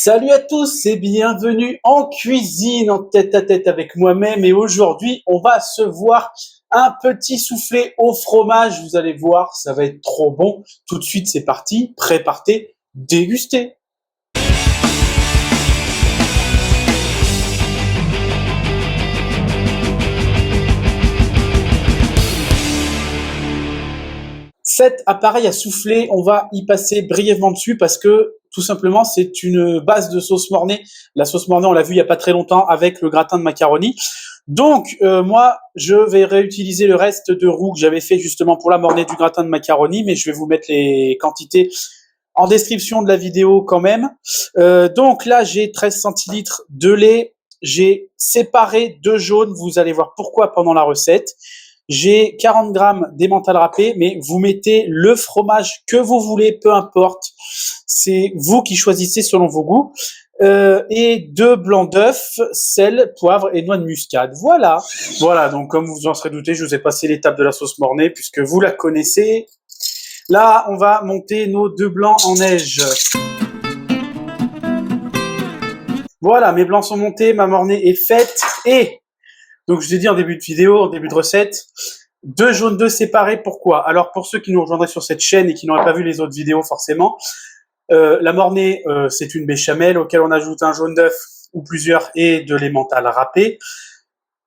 Salut à tous et bienvenue en cuisine en tête à tête avec moi-même et aujourd'hui on va se voir un petit soufflé au fromage, vous allez voir ça va être trop bon. Tout de suite c'est parti, prêt, partez, dégustez. Cet appareil à souffler, on va y passer brièvement dessus parce que tout simplement c'est une base de sauce Mornay. La sauce Mornay on l'a vu il y a pas très longtemps avec le gratin de macaroni. Donc moi je vais réutiliser le reste de roux que j'avais fait justement pour la Mornay du gratin de macaroni, mais je vais vous mettre les quantités en description de la vidéo quand même. Donc là j'ai 13 centilitres de lait, j'ai séparé deux jaunes, vous allez voir pourquoi pendant la recette. J'ai 40 grammes d'emmental râpé, mais vous mettez le fromage que vous voulez, peu importe. C'est vous qui choisissez selon vos goûts. Et 2 blancs d'œufs, sel, poivre et noix de muscade. Voilà. Voilà, donc comme vous en serez douté, je vous ai passé l'étape de la sauce Mornay puisque vous la connaissez. Là, on va monter nos 2 blancs en neige. Voilà, mes blancs sont montés, ma Mornay est faite et... Donc, je vous ai dit en début de vidéo, en début de recette, 2 jaunes d'œufs séparés. Pourquoi? Alors, pour ceux qui nous rejoindraient sur cette chaîne et qui n'auraient pas vu les autres vidéos forcément, la Mornay, c'est une béchamel auquel on ajoute un jaune d'œuf ou plusieurs et de l'emmental râpé.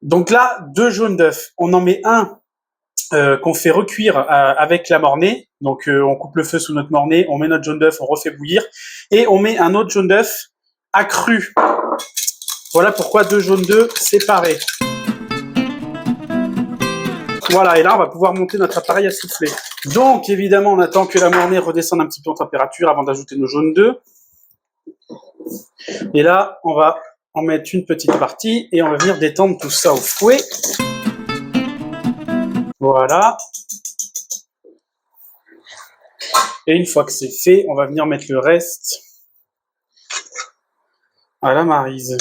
Donc là, 2 jaunes d'œufs. On en met un qu'on fait recuire avec la Mornay. Donc, on coupe le feu sous notre Mornay, on met notre jaune d'œuf, on refait bouillir et on met un autre jaune d'œuf accru. Voilà pourquoi 2 jaunes d'œufs séparés. Voilà, et là, on va pouvoir monter notre appareil à souffler. Donc, évidemment, on attend que la Mornay redescende un petit peu en température avant d'ajouter nos jaunes d'œufs. Et là, on va en mettre une petite partie et on va venir détendre tout ça au fouet. Voilà. Et une fois que c'est fait, on va venir mettre le reste à la maryse.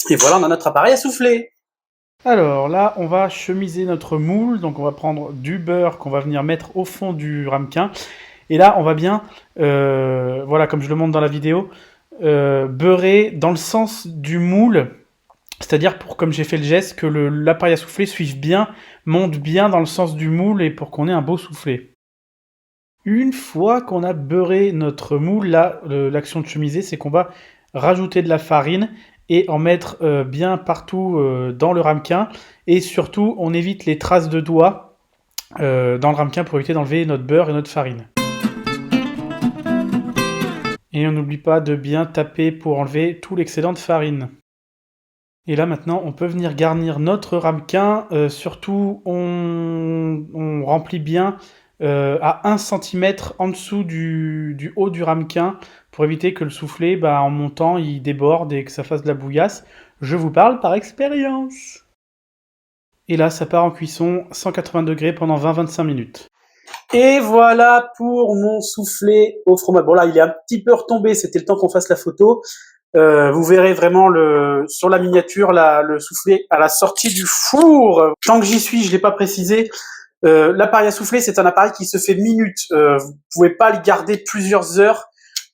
Et voilà, on a notre appareil à souffler. Alors là, on va chemiser notre moule. Donc on va prendre du beurre qu'on va venir mettre au fond du ramequin. Et là, on va bien, voilà, comme je le montre dans la vidéo, beurrer dans le sens du moule. C'est-à-dire, pour, comme j'ai fait le geste, que l'appareil à souffler suive bien, monte bien dans le sens du moule et pour qu'on ait un beau soufflet. Une fois qu'on a beurré notre moule, là, l'action de chemiser, c'est qu'on va rajouter de la farine et en mettre bien partout dans le ramequin. Et surtout, on évite les traces de doigts dans le ramequin pour éviter d'enlever notre beurre et notre farine. Et on n'oublie pas de bien taper pour enlever tout l'excédent de farine. Et là maintenant, on peut venir garnir notre ramequin. Surtout, on remplit bien à 1 cm en dessous du haut du ramequin pour éviter que le soufflet, en montant, il déborde et que ça fasse de la bouillasse. Je vous parle par expérience. Et là, ça part en cuisson 180 degrés pendant 20-25 minutes. Et voilà pour mon soufflé au fromage. Bon là, il est un petit peu retombé, c'était le temps qu'on fasse la photo. Vous verrez vraiment sur la miniature le soufflé à la sortie du four. Tant que j'y suis, je l'ai pas précisé. L'appareil à souffler, c'est un appareil qui se fait minute. Vous pouvez pas le garder plusieurs heures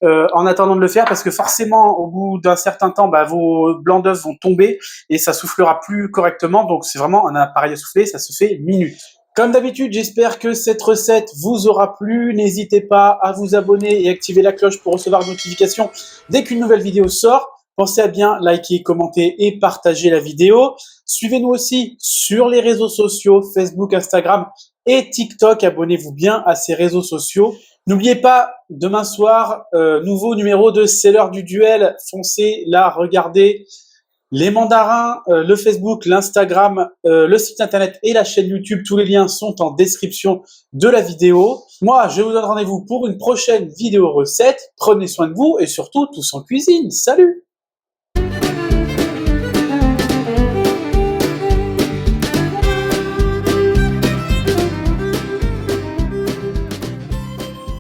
en attendant de le faire parce que forcément, au bout d'un certain temps, vos blancs d'œufs vont tomber et ça soufflera plus correctement. Donc c'est vraiment un appareil à souffler, ça se fait minute. Comme d'habitude, j'espère que cette recette vous aura plu. N'hésitez pas à vous abonner et activer la cloche pour recevoir des notifications dès qu'une nouvelle vidéo sort. Pensez à bien liker, commenter et partager la vidéo. Suivez-nous aussi sur les réseaux sociaux, Facebook, Instagram et TikTok. Abonnez-vous bien à ces réseaux sociaux. N'oubliez pas, demain soir, nouveau numéro de C'est l'heure du duel. Foncez là, regardez. Les mandarins, le Facebook, l'Instagram, le site internet et la chaîne YouTube, tous les liens sont en description de la vidéo. Moi, je vous donne rendez-vous pour une prochaine vidéo recette. Prenez soin de vous et surtout, tous en cuisine. Salut!